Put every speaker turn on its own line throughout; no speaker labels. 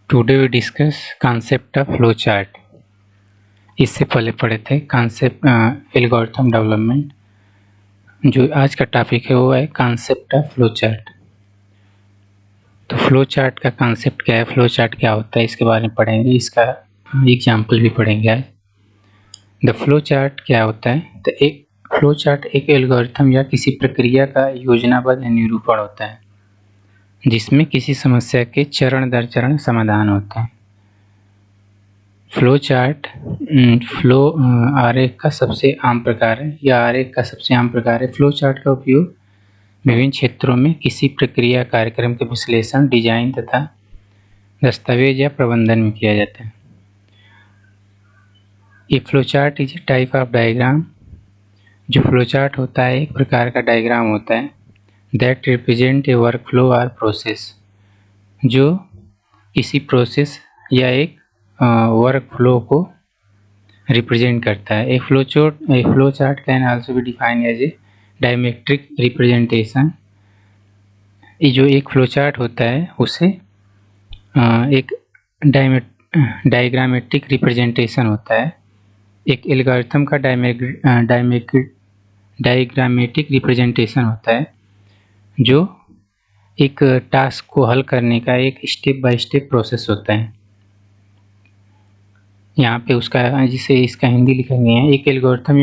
Today we discuss concept of flow chart. इससे पहले पढ़े थे कॉन्सेप्ट एल्गोरिथम डेवलपमेंट। जो आज का टॉपिक है वो है कॉन्सेप्ट ऑफ फ्लो चार्ट। तो फ्लो चार्ट का कॉन्सेप्ट क्या है, फ्लो चार्ट क्या होता है, इसके बारे में पढ़ेंगे। इसका एग्जाम्पल भी पढ़ेंगे आज। द फ्लो चार्ट क्या होता है? तो एक फ्लो चार्ट एक एल्गोरिथम या किसी प्रक्रिया का योजनाबद्ध निरूपण होता है जिसमें किसी समस्या के चरण दर चरण समाधान होते हैं। फ्लो चार्ट फ्लो आरेख का सबसे आम प्रकार है या आरेख का सबसे आम प्रकार है। फ्लो चार्ट का उपयोग विभिन्न क्षेत्रों में किसी प्रक्रिया कार्यक्रम के विश्लेषण, डिजाइन तथा दस्तावेज या प्रबंधन में किया जाता है। ये flow chart is a type of diagram. जो फ्लो चार्ट होता है एक प्रकार का डायग्राम होता है that represent a work flow और प्रोसेस, जो किसी प्रोसेस या एक वर्क फ्लो को रिप्रेजेंट करता है। A flow chart can also be defined as a diametric representation. ये जो एक फ्लो चार्ट होता है उसे एक डायग्रामेट्रिक रिप्रेजेंटेशन होता है। एक एल्गोरिथम का डायग्रामेटिक रिप्रेजेंटेशन होता है जो एक टास्क को हल करने का एक स्टेप बाय स्टेप प्रोसेस होता है। यहाँ पे उसका जिसे इसका हिंदी लिखेंगे हैं एक एल्गोरिथम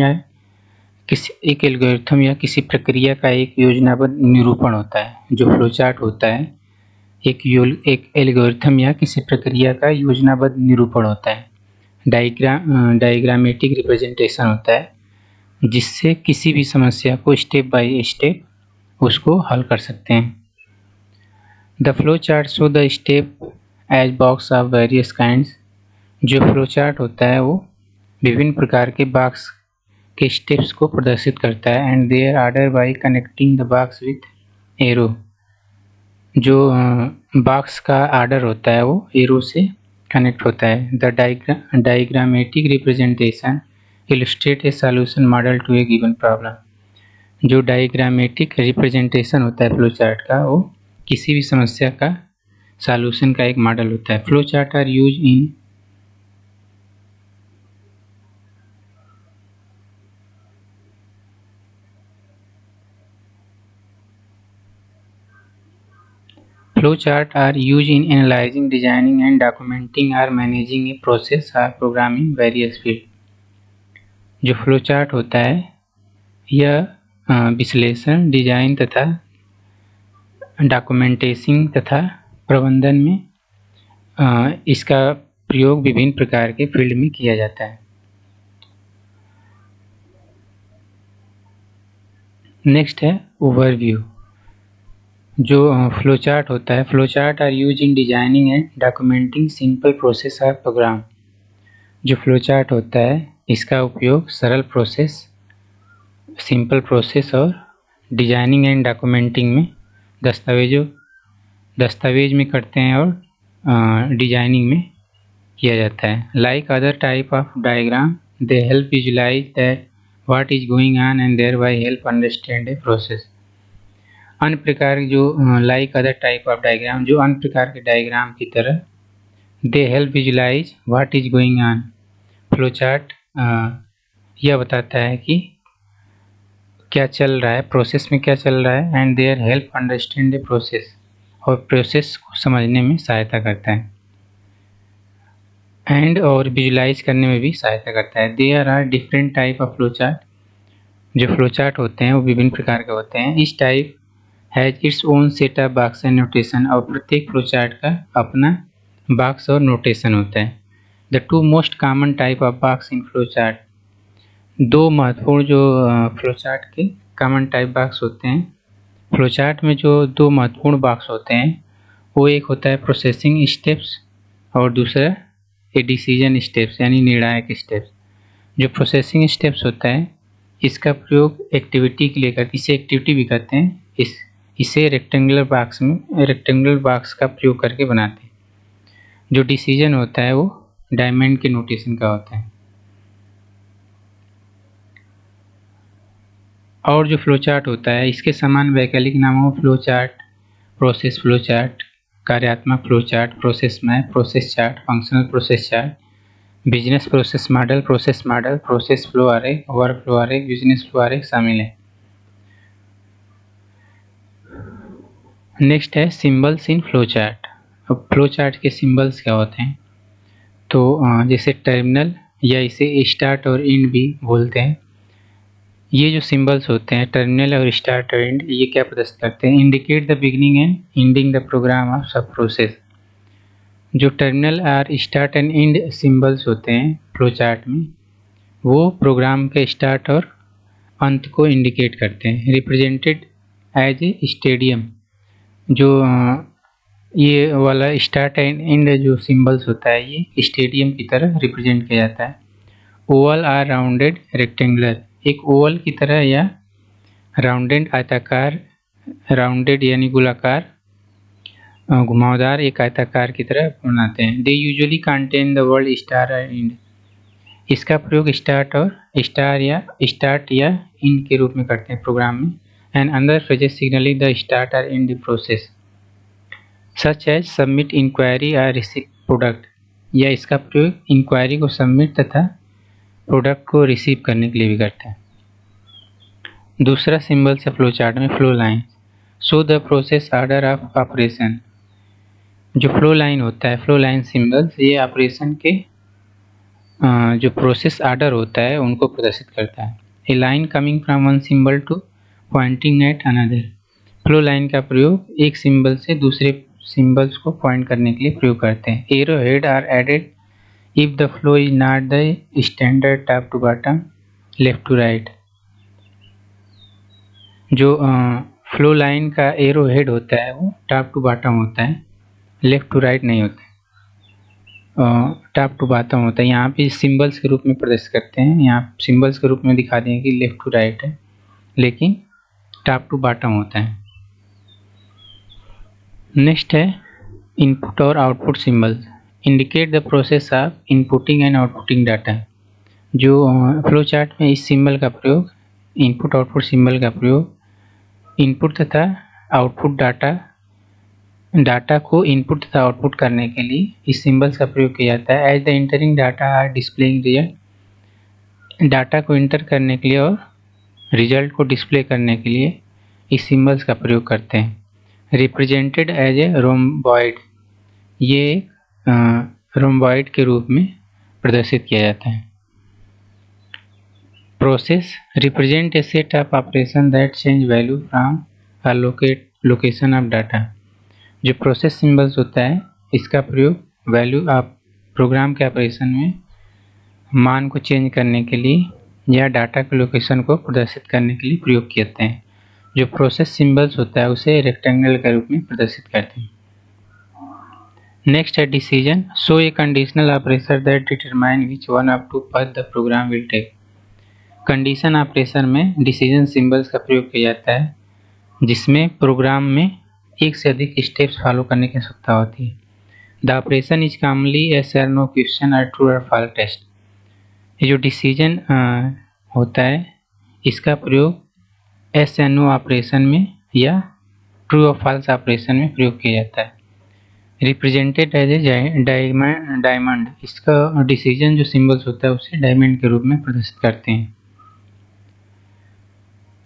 या किसी प्रक्रिया का एक योजनाबद्ध निरूपण होता है। जो फ्लो चार्ट होता है एक एल्गोरिथम या किसी प्रक्रिया का योजनाबद्ध निरूपण होता है। डायग्रामेटिक रिप्रेजेंटेशन होता है जिससे किसी भी समस्या को स्टेप बाय स्टेप उसको हल कर सकते हैं। The flow chart show the step as box of various kinds. जो फ्लो चार्ट होता है वो विभिन्न प्रकार के बॉक्स के स्टेप्स को प्रदर्शित करता है and their order by connecting the box with arrow. जो बॉक्स का ऑर्डर होता है वो एरो से कनेक्ट होता है। The diagrammatic representation illustrate a solution model to a given problem. जो डायग्रामेटिक रिप्रेजेंटेशन होता है फ्लो चार्ट का वो किसी भी समस्या का सॉल्यूशन का एक मॉडल होता है। Flow chart are use in Flowcharts are used in analyzing, designing and documenting or managing a process or programming various fields। जो फ्लोचार्ट होता है यह विश्लेषण, डिजाइन तथा डॉक्यूमेंटेशन तथा प्रबंधन में इसका प्रयोग विभिन्न प्रकार के फील्ड में किया जाता है। नेक्स्ट है ओवरव्यू। जो फ्लो चार्ट होता है flow chart are use in designing and documenting simple process और प्रोग्राम। जो फ्लो चार्ट होता है इसका उपयोग सरल प्रोसेस, सिंपल प्रोसेस और डिजाइनिंग एंड डॉक्यूमेंटिंग में दस्तावेज में करते हैं और डिजाइनिंग में किया जाता है। Like other type of diagram they help visualize that what is going on and thereby help understand a process. अन्य प्रकार जो like other type of diagram, जो अन्य प्रकार के डायग्राम की तरह they help visualize what is going on. Flow chart यह बताता है कि क्या चल रहा है, प्रोसेस में क्या चल रहा है and their help understand a process, और प्रोसेस को समझने में सहायता करता है एंड और विजुलाइज करने में भी सहायता करता है। There are different type of flow chart. जो फ्लो चार्ट होते हैं वो विभिन्न प्रकार के होते हैं। इस type has its own set of box and notation. और प्रत्येक फ्लो चार्ट का अपना बॉक्स और नोटेशन होता है। The two most common type of box in flow chart. दो महत्वपूर्ण जो फ्लो चार्ट के कॉमन टाइप बॉक्स होते हैं, फ्लो चार्ट में जो दो महत्वपूर्ण बॉक्स होते हैं वो एक होता है प्रोसेसिंग स्टेप्स और दूसरा ए डिसीजन स्टेप्स यानी निर्णायक स्टेप्स। जो प्रोसेसिंग स्टेप्स होता है इसका प्रयोग एक्टिविटी के लिए करते, इसे एक्टिविटी भी कहते हैं। इसे रेक्टेंगुलर बॉक्स का प्रयोग करके बनाते हैं। जो डिसीजन होता है वो डायमंड के नोटेशन का होता है। और जो फ्लो चार्ट होता है इसके समान वैकल्पिक नामों flow chart, process flow chart, कार्यात्मक flow chart, process map, process chart, functional process chart, business process model, process flow आरेख, वर्क फ्लो आरेख, बिजनेस फ्लो आरेख शामिल है। नेक्स्ट है सिंबल्स इन फ्लो चार्ट। अब फ्लो चार्ट के सिंबल्स क्या होते हैं, तो जैसे टर्मिनल या इसे स्टार्ट और एंड भी बोलते हैं। ये जो सिंबल्स होते हैं टर्मिनल और स्टार्ट और एंड, ये क्या प्रदर्शित करते हैं, indicate the beginning and ending the program of sub process. जो टर्मिनल और स्टार्ट एंड एंड सिंबल्स होते हैं फ्लो चार्ट में, वो प्रोग्राम के स्टार्ट और अंत को इंडिकेट करते हैं। रिप्रेजेंटेड एज ए स्टेडियम, जो ये वाला स्टार्ट एंड एंड जो सिंबल्स होता है ये स्टेडियम की तरह रिप्रेजेंट किया जाता है। ओवल आर राउंडेड रेक्टेंगुलर, एक ओवल की तरह या राउंडेड आयताकार, राउंडेड यानी गोलाकार, घुमावदार एक आयताकार की तरह बनाते हैं। They usually contain the word star and, इसका प्रयोग स्टार्ट या एंड के रूप में करते हैं प्रोग्राम में। एंड अंदर फ्रेजेस सिग्नलिंग द स्टार्ट और end the process such as submit inquiry और रिसीव प्रोडक्ट, या इसका प्रयोग इंक्वायरी को सबमिट तथा प्रोडक्ट को रिसीव करने के लिए भी करते हैं। दूसरा सिंबल से फ्लो चार्ट में flow line, show the process order of operation. जो फ्लो लाइन होता है, फ्लो लाइन सिंबल्स, ये ऑपरेशन के जो प्रोसेस ऑर्डर होता है उनको प्रदर्शित करता है। A line coming from one symbol to pointing at another, flow line का प्रयोग एक सिंबल से दूसरे सिंबल्स को पॉइंट करने के लिए प्रयोग करते हैं। Arrow head are added if the flow is not the standard top to bottom, left to right. जो फ्लो लाइन का एरो हेड होता है वो टॉप टू बॉटम होता है, लेफ्ट टू राइट नहीं होता है, टॉप टू बॉटम होता है। यहाँ पे सिंबल्स के रूप में प्रदर्शित करते हैं, यहाँ सिंबल्स के रूप में दिखा देंगे कि लेफ्ट टू राइट है, लेकिन टॉप टू बॉटम होता है। नेक्स्ट है इनपुट और output symbols, indicate the process of inputting and outputting data. जो फ्लो चार्ट में इस सिंबल का प्रयोग, इनपुट आउटपुट सिंबल का प्रयोग इनपुट तथा आउटपुट डाटा को इनपुट तथा आउटपुट करने के लिए इस सिंबल्स का प्रयोग किया जाता है। As the entering data are displaying result, data को इंटर करने के लिए और रिजल्ट को डिस्प्ले करने के लिए इस सिंबल्स का प्रयोग करते हैं। रिप्रेजेंटेड एज ए रोम्बॉइड, ये रोम्बॉइड के रूप में प्रदर्शित किया जाता है। Process represent a set of operation that change value from a location of data. जो प्रोसेस सिंबल्स होता है इसका प्रयोग वैल्यू ऑफ प्रोग्राम के ऑपरेशन में मान को चेंज करने के लिए या डाटा के लोकेशन को प्रदर्शित करने के लिए प्रयोग किए जाते हैं। जो प्रोसेस सिंबल्स होता है उसे रेक्टेंगल के रूप में प्रदर्शित करते हैं। नेक्स्ट है decision, show a conditional operation that determine which one of two path the program will take. Condition operation में डिसीजन सिंबल्स का प्रयोग किया जाता है जिसमें प्रोग्राम में एक से अधिक स्टेप्स फॉलो करने की आवश्यकता होती है। The operation is commonly yes और नो क्वेश्चन और ट्रू और फॉल्स टेस्ट। ये जो डिसीजन होता है इसका प्रयोग एस या नो ऑपरेशन में या ट्रू और फॉल्स ऑपरेशन में प्रयोग किया जाता है। रिप्रेजेंटेड एज ए डायमंड, इसका डिसीजन जो सिंबल्स होता है उसे डायमंड के रूप में प्रदर्शित करते हैं।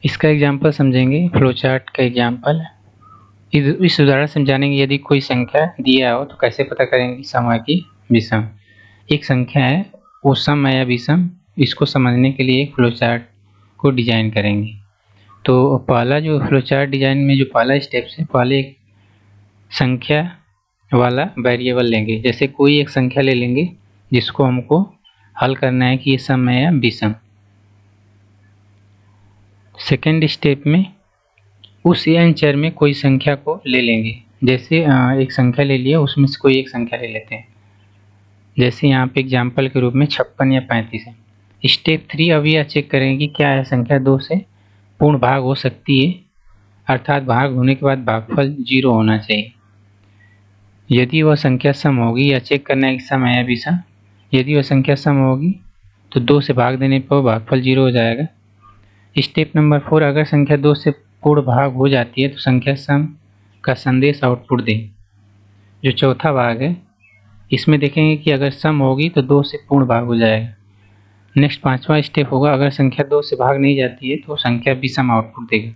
इसका एग्जाम्पल समझेंगे, फ्लो चार्ट का एग्जाम्पल इस उदाहरण समझानेंगे। यदि कोई संख्या दिया हो तो कैसे पता करेंगे सम है कि विषम। एक संख्या है वो सम है या विषम, इसको समझने के लिए एक फ्लो चार्ट को डिजाइन करेंगे। तो पहला जो फ्लो चार्ट डिजाइन में जो पहला स्टेप्स है, पहले एक संख्या वाला वेरिएबल लेंगे। जैसे कोई एक संख्या ले लेंगे जिसको हमको हल करना है कि ये सम है या विषम। सेकेंड स्टेप में उस n चर में कोई संख्या को ले लेंगे। जैसे एक संख्या ले लिया, उसमें से कोई एक संख्या ले लेते हैं। जैसे यहाँ पे एग्जाम्पल के रूप में 56 या 35 है। स्टेप 3 अब यह चेक करेंगे कि क्या है संख्या 2 से पूर्ण भाग हो सकती है, अर्थात भाग होने के बाद भागफल 0 होना चाहिए। यदि वह संख्या सम होगी, या चेक करना है कि सम है या विषम। यदि वह संख्या सम होगी तो 2 से भाग देने पर भागफल 0 हो जाएगा। स्टेप नंबर 4, अगर संख्या 2 से पूर्ण भाग हो जाती है तो संख्या सम का संदेश आउटपुट दें। जो चौथा भाग है इसमें देखेंगे कि अगर सम होगी तो 2 से पूर्ण भाग हो जाएगा। नेक्स्ट 5वां स्टेप होगा, अगर संख्या 2 से भाग नहीं जाती है तो संख्या विषम आउटपुट देगा।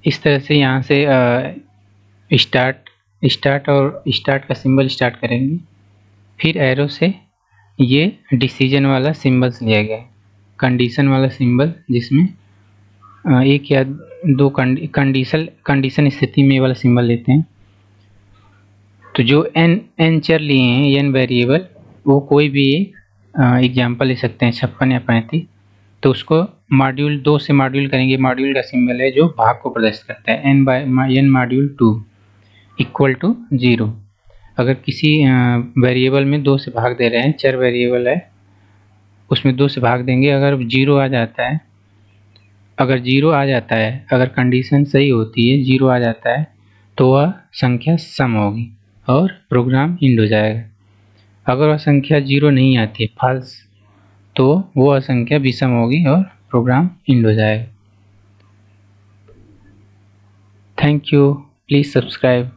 इस तरह से यहाँ से स्टार्ट का सिंबल स्टार्ट करेंगे, फिर एरो से ये डिसीजन वाला सिंबल्स लिया गया है, कंडीशन वाला सिंबल जिसमें एक या दो कंडीशन स्थिति में वाला सिंबल लेते हैं। तो जो n चर लिए हैं, n वेरिएबल, वो कोई भी एग्जाम्पल ले सकते हैं 56 या 35। तो उसको मॉड्यूल 2 से मॉड्यूल करेंगे। मॉड्यूल का सिंबल है जो भाग को प्रदर्शित करता है, n मॉड्यूल 2 इक्वल टू 0। अगर किसी वेरिएबल में 2 से भाग दे रहे हैं, चर वेरिएबल है उसमें 2 से भाग देंगे, अगर 0 आ जाता है, अगर कंडीशन सही होती है 0 आ जाता है तो वह संख्या सम होगी और प्रोग्राम एंड हो जाएगा। अगर वह संख्या 0 नहीं आती है, फॉल्स, तो वो संख्या विषम होगी और प्रोग्राम एंड हो जाएगा। Thank you, please subscribe.